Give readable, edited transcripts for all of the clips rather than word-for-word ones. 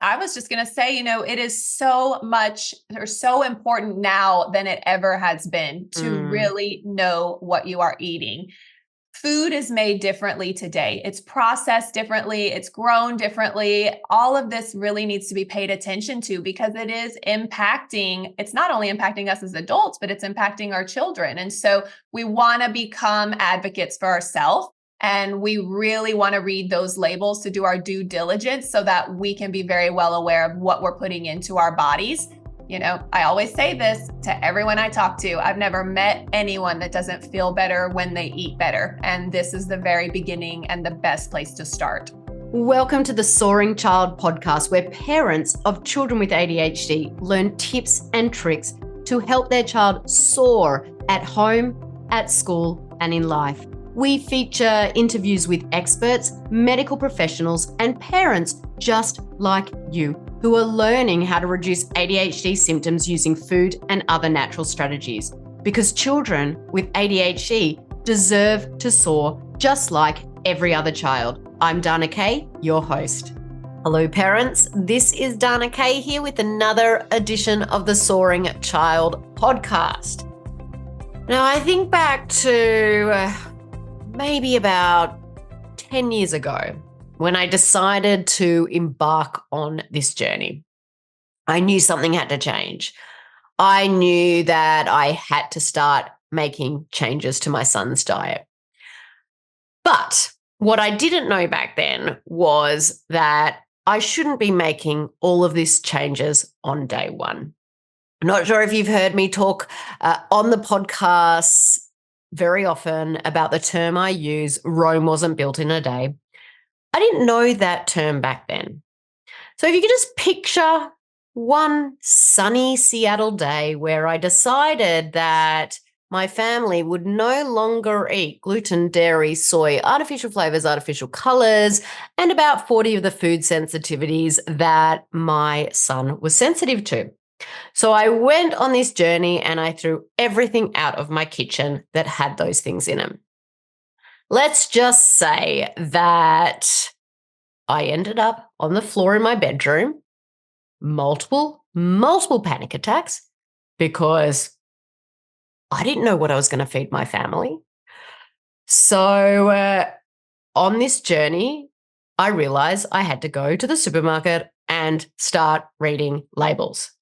I was just going to say, it is so much or so important now than it ever has been to really know what you are eating. Food is made differently today. It's processed differently. It's grown differently. All of this really needs to be paid attention to because it's not only impacting us as adults, but it's impacting our children. And so we want to become advocates for ourselves. And we really want to read those labels to do our due diligence so that we can be very well aware of what we're putting into our bodies. I always say this to everyone I talk to. I've never met anyone that doesn't feel better when they eat better. And this is the very beginning and the best place to start. Welcome to the Soaring Child podcast, where parents of children with ADHD learn tips and tricks to help their child soar at home, at school, and in life. We feature interviews with experts, medical professionals, and parents just like you who are learning how to reduce ADHD symptoms using food and other natural strategies. Because children with ADHD deserve to soar just like every other child. I'm Dana Kay, your host. Hello, parents. This is Dana Kay here with another edition of the Soaring Child podcast. Now, I think back to maybe about 10 years ago when I decided to embark on this journey. I knew something had to change. I knew that I had to start making changes to my son's diet. But what I didn't know back then was that I shouldn't be making all of these changes on day one. I'm not sure if you've heard me talk on the podcast very often about the term I use, Rome wasn't built in a day. I didn't know that term back then. So if you could just picture one sunny Seattle day where I decided that my family would no longer eat gluten, dairy, soy, artificial flavors, artificial colors, and about 40 of the food sensitivities that my son was sensitive to. So I went on this journey and I threw everything out of my kitchen that had those things in them. Let's just say that I ended up on the floor in my bedroom, multiple panic attacks because I didn't know what I was going to feed my family. So on this journey, I realized I had to go to the supermarket and start reading labels.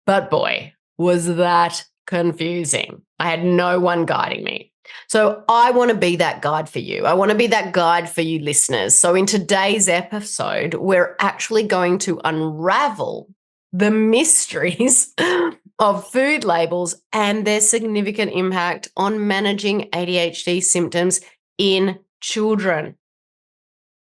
But boy, was that confusing. I had no one guiding me. So I want to be that guide for you. I want to be that guide for you listeners. So in today's episode, we're actually going to unravel the mysteries of food labels and their significant impact on managing ADHD symptoms in children.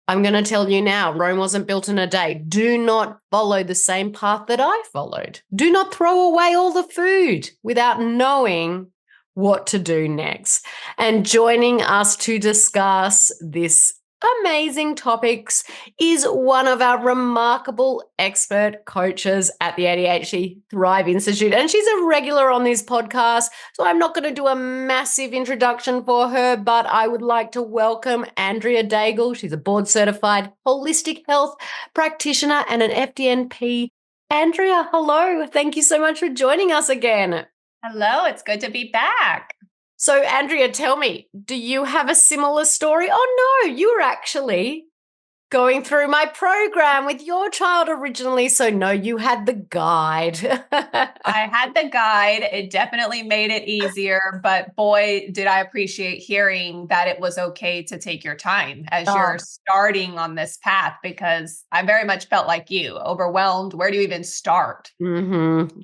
I'm going to tell you now, Rome wasn't built in a day. Do not follow the same path that I followed. Do not throw away all the food without knowing what to do next. And joining us to discuss this amazing topics is one of our remarkable expert coaches at the ADHD Thrive Institute. And she's a regular on this podcast, so I'm not going to do a massive introduction for her, but I would like to welcome Andrea Daigle. She's a board-certified holistic health practitioner and an FDNP. Andrea, hello. Thank you so much for joining us again. Hello, it's good to be back. So, Andrea, tell me, do you have a similar story? Oh, no, you were actually going through my program with your child originally. So, no, you had the guide. I had the guide. It definitely made it easier. But boy, did I appreciate hearing that it was okay to take your time as you're starting on this path, because I very much felt like you, overwhelmed. Where do you even start?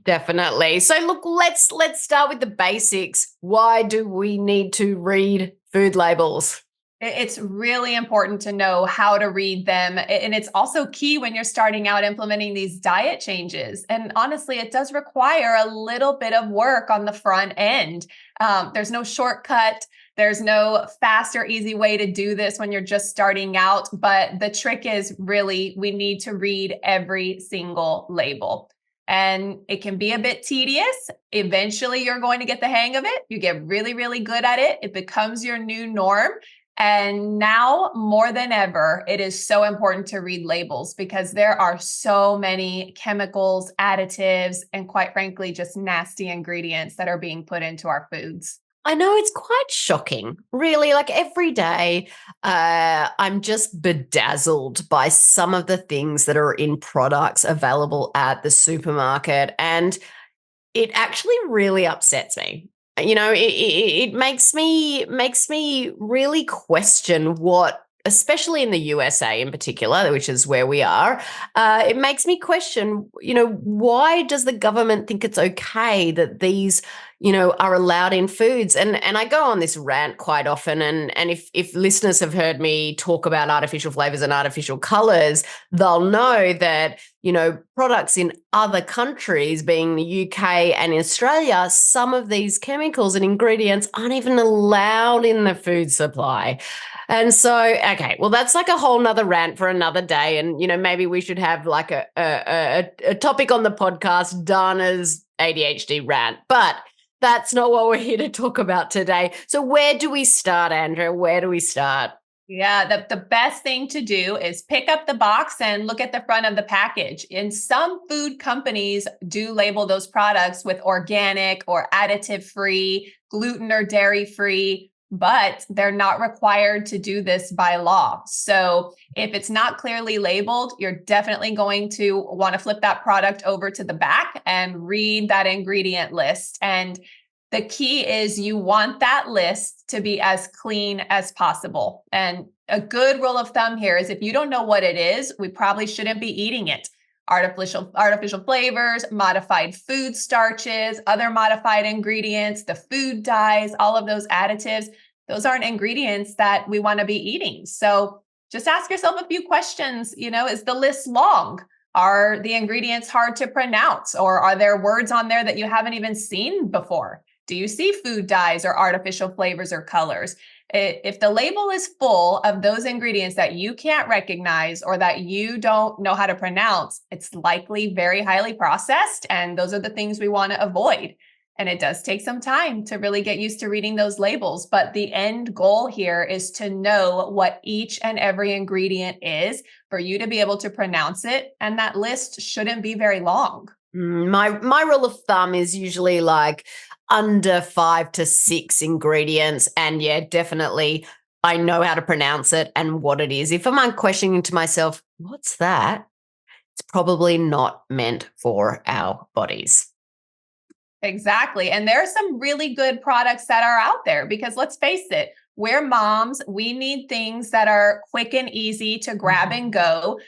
Definitely. So look, let's start with the basics. Why do we need to read food labels? It's really important to know how to read them. And it's also key when you're starting out implementing these diet changes. And honestly, it does require a little bit of work on the front end. There's no shortcut. There's no fast or easy way to do this when you're just starting out. But the trick is really, we need to read every single label. And it can be a bit tedious. Eventually, you're going to get the hang of it. You get really, really good at it. It becomes your new norm. And now more than ever, it is so important to read labels because there are so many chemicals, additives, and quite frankly, just nasty ingredients that are being put into our foods. I know, it's quite shocking, really. Like every day, I'm just bedazzled by some of the things that are in products available at the supermarket. And it actually really upsets me. It makes me really question what, especially in the USA in particular, which is where we are. It makes me question, why does the government think it's okay that these, are allowed in foods? And I go on this rant quite often. And if listeners have heard me talk about artificial flavors and artificial colors, they'll know that products in other countries, being the UK and Australia, some of these chemicals and ingredients aren't even allowed in the food supply. And so, okay, well, that's like a whole nother rant for another day. And, maybe we should have like a topic on the podcast, Dana's ADHD rant. But that's not what we're here to talk about today. So where do we start, Andrea? Where do we start? Yeah, the best thing to do is pick up the box and look at the front of the package. And some food companies do label those products with organic or additive free, gluten or dairy free, but they're not required to do this by law. So if it's not clearly labeled, you're definitely going to want to flip that product over to the back and read that ingredient list. And the key is you want that list to be as clean as possible. And a good rule of thumb here is if you don't know what it is, we probably shouldn't be eating it. Artificial flavors, modified food starches, other modified ingredients, the food dyes, all of those additives, those aren't ingredients that we want to be eating. So just ask yourself a few questions. Is the list long? Are the ingredients hard to pronounce? Or are there words on there that you haven't even seen before? Do you see food dyes or artificial flavors or colors? If the label is full of those ingredients that you can't recognize or that you don't know how to pronounce, it's likely very highly processed. And those are the things we want to avoid. And it does take some time to really get used to reading those labels. But the end goal here is to know what each and every ingredient is for you to be able to pronounce it. And that list shouldn't be very long. My rule of thumb is usually like under 5 to 6 ingredients. And yeah, definitely I know how to pronounce it and what it is. If I'm questioning to myself, what's that? It's probably not meant for our bodies. Exactly. And there are some really good products that are out there because let's face it, we're moms. We need things that are quick and easy to grab and go.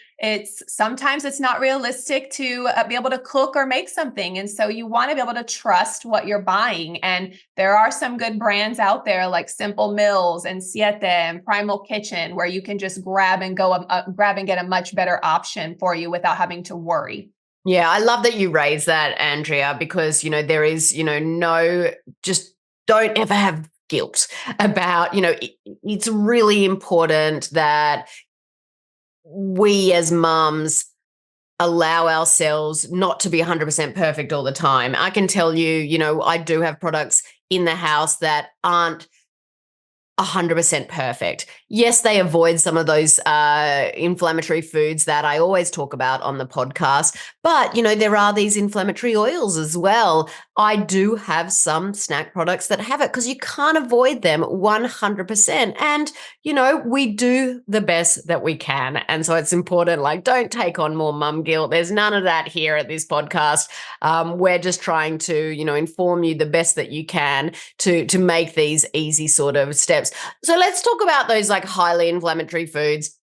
Sometimes it's not realistic to be able to cook or make something. And so you want to be able to trust what you're buying. And there are some good brands out there like Simple Mills and Siete and Primal Kitchen, where you can just grab and get a much better option for you without having to worry. Yeah, I love that you raised that, Andrea, because, there is, just don't ever have guilt about, it's really important that we as mums allow ourselves not to be 100% perfect all the time. I can tell you, I do have products in the house that aren't 100% perfect. Yes, they avoid some of those inflammatory foods that I always talk about on the podcast, but there are these inflammatory oils as well. I do have some snack products that have it because you can't avoid them 100%. And we do the best that we can. And so it's important, like, don't take on more mum guilt. There's none of that here at this podcast. We're just trying to, inform you the best that you can to make these easy sort of steps. So let's talk about those like highly inflammatory foods.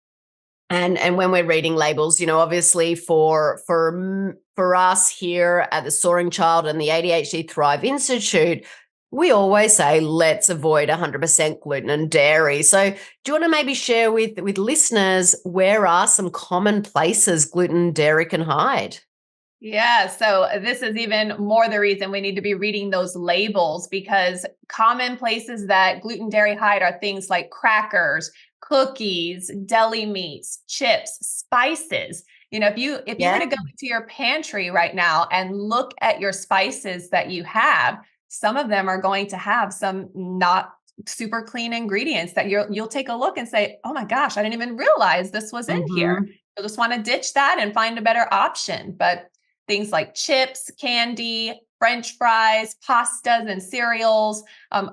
And when we're reading labels, obviously for us here at the Soaring Child and the ADHD Thrive Institute, we always say, let's avoid 100% gluten and dairy. So do you want to maybe share with listeners, where are some common places gluten and dairy can hide? Yeah, so this is even more the reason we need to be reading those labels, because common places that gluten dairy hide are things like crackers, cookies, deli meats, chips, spices. If you were to go into your pantry right now and look at your spices that you have, some of them are going to have some not super clean ingredients that you'll take a look and say, oh my gosh, I didn't even realize this was in here. Mm-hmm. You'll just want to ditch that and find a better option. But things like chips, candy, French fries, pastas, and cereals.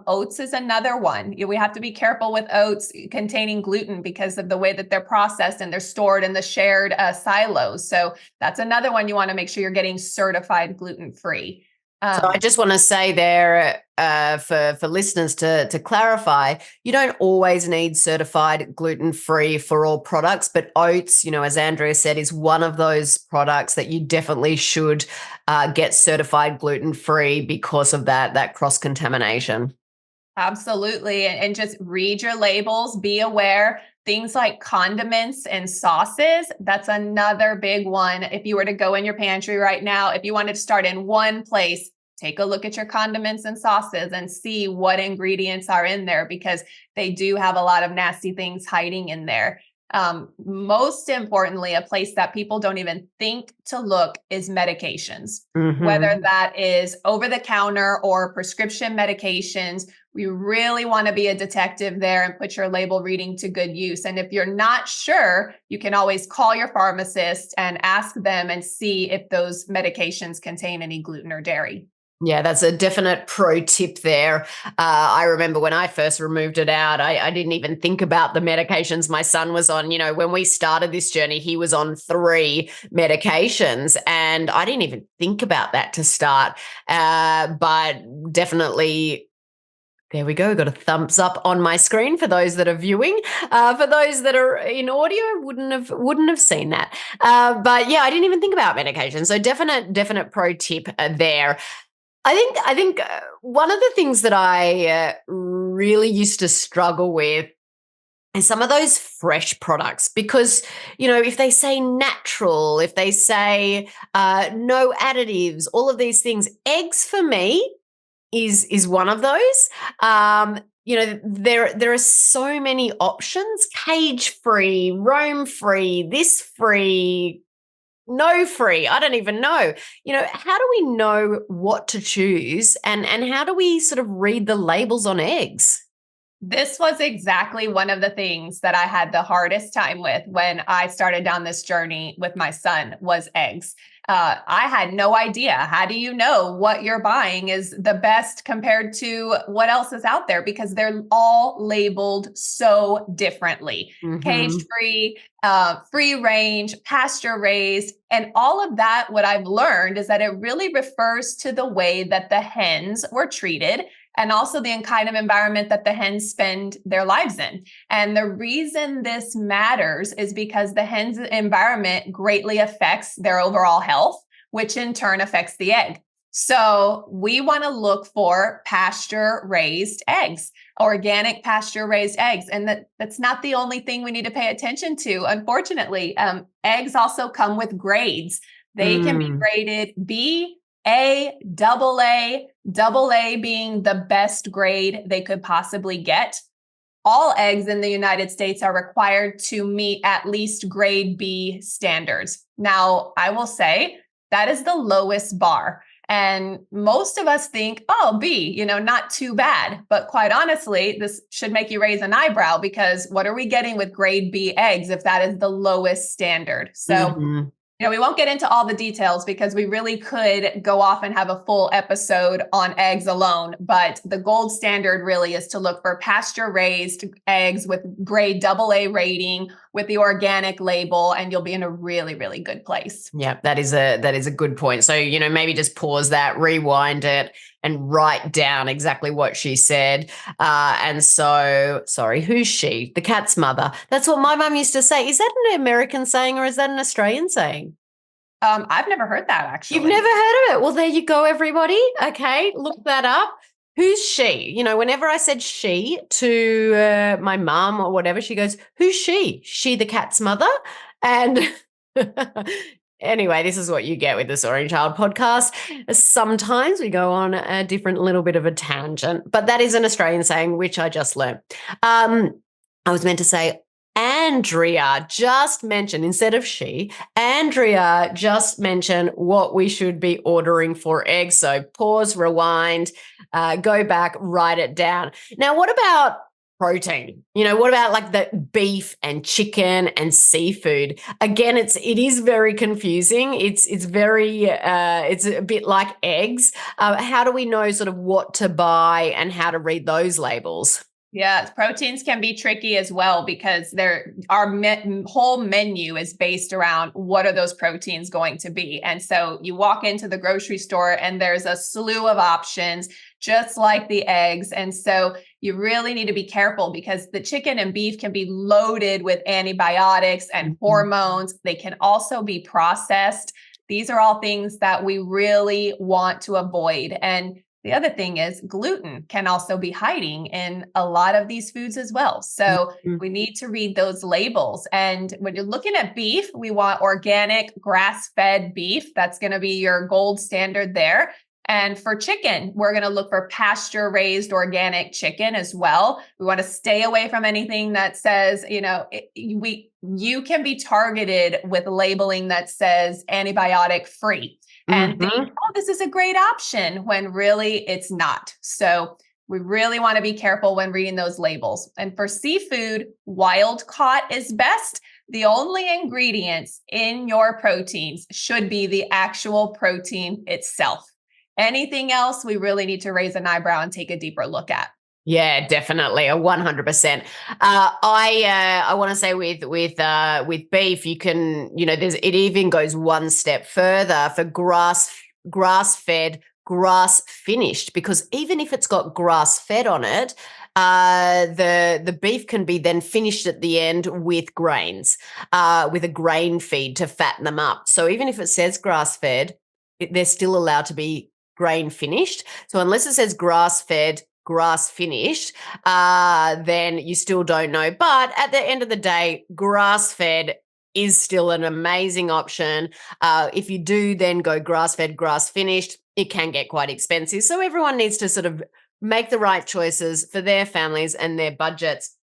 Oats is another one. We have to be careful with oats containing gluten because of the way that they're processed and they're stored in the shared silos. So that's another one you want to make sure you're getting certified gluten-free. So I just want to say there for listeners to clarify, you don't always need certified gluten-free for all products, but oats, as Andrea said, is one of those products that you definitely should get certified gluten-free because of that cross-contamination. Absolutely. And just read your labels, be aware. Things like condiments and sauces, that's another big one. If you were to go in your pantry right now, if you wanted to start in one place, take a look at your condiments and sauces and see what ingredients are in there because they do have a lot of nasty things hiding in there. Most importantly, a place that people don't even think to look is medications, whether that is over the counter or prescription medications. We really want to be a detective there and put your label reading to good use. And if you're not sure, you can always call your pharmacist and ask them and see if those medications contain any gluten or dairy. Yeah, that's a definite pro tip there. I remember when I first removed it out, I didn't even think about the medications my son was on. When we started this journey, he was on 3 medications, and I didn't even think about that to start. But definitely, there we go. Got a thumbs up on my screen for those that are viewing. For those that are in audio, wouldn't have seen that. But yeah, I didn't even think about medication. So definite pro tip there. I think one of the things that I really used to struggle with is some of those fresh products because, if they say natural, if they say no additives, all of these things, eggs for me is one of those. There are so many options: cage free, roam free, this free, no free. I don't even know. How do we know what to choose and how do we sort of read the labels on eggs? This was exactly one of the things that I had the hardest time with when I started down this journey with my son was eggs. I had no idea. How do you know what you're buying is the best compared to what else is out there? Because they're all labeled so differently. Cage free, free range, pasture raised, and all of that. What I've learned is that it really refers to the way that the hens were treated and also the kind of environment that the hens spend their lives in. And the reason this matters is because the hen's environment greatly affects their overall health, which in turn affects the egg. So we want to look for pasture-raised eggs, organic pasture-raised eggs. And that's not the only thing we need to pay attention to. Unfortunately, eggs also come with grades. They can be graded B, A, double A being the best grade they could possibly get. All eggs in the United States are required to meet at least grade B standards. Now, I will say that is the lowest bar. And most of us think, oh, B, not too bad. But quite honestly, this should make you raise an eyebrow because what are we getting with grade B eggs if that is the lowest standard? So we won't get into all the details because we really could go off and have a full episode on eggs alone. But the gold standard really is to look for pasture-raised eggs with grade AA rating with the organic label, and you'll be in a really, really good place. Yeah, that is a good point. So, maybe just pause that, rewind it, and write down exactly what she said. And so, sorry, who's she? The cat's mother. That's what my mum used to say. Is that an American saying or is that an Australian saying? I've never heard that, actually. You've never heard of it? Well, there you go, everybody. Okay, look that up. Who's she? Whenever I said she to my mum or whatever, she goes, who's she? She the cat's mother? And anyway, this is what you get with the Soaring Child podcast. Sometimes we go on a different little bit of a tangent, but that is an Australian saying, which I just learned. I was meant to say, Andrea just mentioned, instead of she, Andrea just mentioned what we should be ordering for eggs. So pause, rewind, go back, write it down. Now, what about protein? What about like the beef and chicken and seafood? Again, it is very confusing. It's very it's a bit like eggs. How do we know sort of what to buy and how to read those labels? Yeah, proteins can be tricky as well because whole menu is based around what are those proteins going to be. And so you walk into the grocery store and there's a slew of options, just like the eggs. And so you really need to be careful because the chicken and beef can be loaded with antibiotics and hormones. They can also be processed. These are all things that we really want to avoid. And the other thing is gluten can also be hiding in a lot of these foods as well. So we need to read those labels. And when you're looking at beef, we want organic grass-fed beef. That's going to be your gold standard there. And for chicken, we're going to look for pasture-raised organic chicken as well. We want to stay away from anything that says, you can be targeted with labeling that says antibiotic free and think, oh, this is a great option when really it's not. So we really want to be careful when reading those labels. And for seafood, wild caught is best. The only ingredients in your proteins should be the actual protein itself. Anything else, we really need to raise an eyebrow and take a deeper look at. Yeah, definitely, 100%. I want to say with beef, you can, it even goes one step further for grass fed, grass finished, because even if it's got grass fed on it, the beef can be then finished at the end with grains, with a grain feed to fatten them up. So even if it says grass fed, they're still allowed to be grain finished. So unless it says grass fed, grass finished, then you still don't know. But at the end of the day, grass fed is still an amazing option. If you do then go grass fed, grass finished, it can get quite expensive. So everyone needs to sort of make the right choices for their families and their budgets.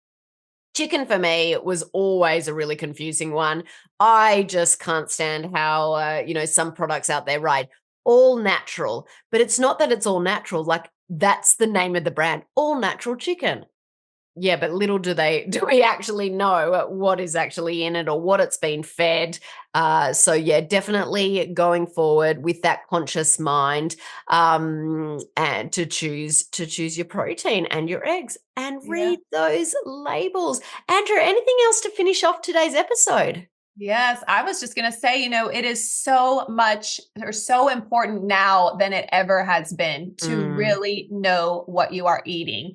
Chicken for me was always a really confusing one. I just can't stand how, some products out there write all natural, but it's not that it's all natural. Like that's the name of the brand, all natural chicken. Yeah, but little do we actually know what is actually in it or what it's been fed. So yeah, definitely going forward with that conscious mind, and to choose your protein and your eggs and read those labels. Andrew, anything else to finish off today's episode? Yes, I was just going to say, it is so much or so important now than it ever has been to really know what you are eating.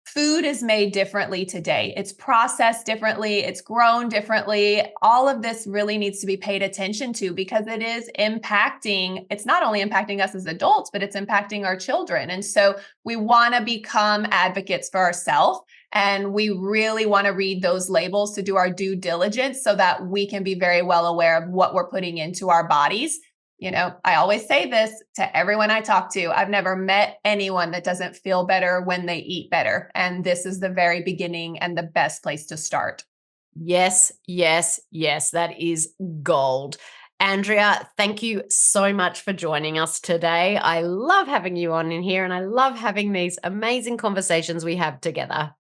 Food is made differently today. It's processed differently. It's grown differently. All of this really needs to be paid attention to because it's not only impacting us as adults, but it's impacting our children. And so we want to become advocates for ourselves. And we really want to read those labels to do our due diligence so that we can be very well aware of what we're putting into our bodies. I always say this to everyone I talk to. I've never met anyone that doesn't feel better when they eat better. And this is the very beginning and the best place to start. Yes, yes, yes. That is gold. Andrea, thank you so much for joining us today. I love having you on in here and I love having these amazing conversations we have together.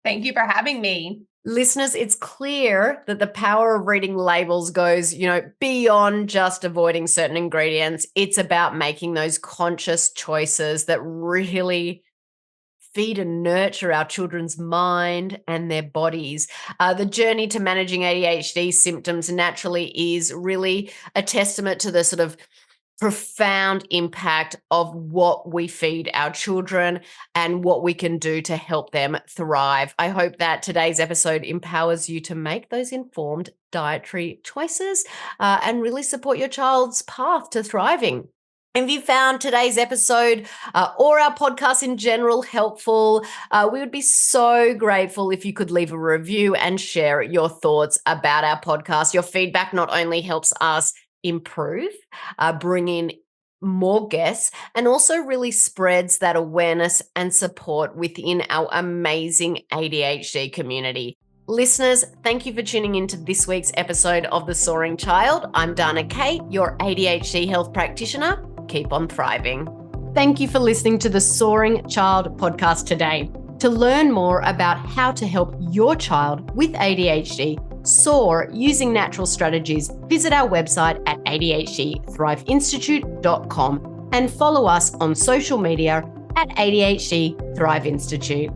Thank you for having me. Listeners, it's clear that the power of reading labels goes, beyond just avoiding certain ingredients. It's about making those conscious choices that really feed and nurture our children's mind and their bodies. The journey to managing ADHD symptoms naturally is really a testament to the sort of profound impact of what we feed our children and what we can do to help them thrive. I hope that today's episode empowers you to make those informed dietary choices and really support your child's path to thriving. If you found today's episode or our podcast in general helpful, we would be so grateful if you could leave a review and share your thoughts about our podcast. Your feedback not only helps us improve, bring in more guests, and also really spreads that awareness and support within our amazing ADHD community. Listeners, thank you for tuning into this week's episode of The Soaring Child. I'm Dana Kate, your ADHD health practitioner. Keep on thriving. Thank you for listening to the Soaring Child podcast today. To learn more about how to help your child with ADHD soar using natural strategies, visit our website at ADHDthriveinstitute.com and follow us on social media at ADHD Thrive Institute.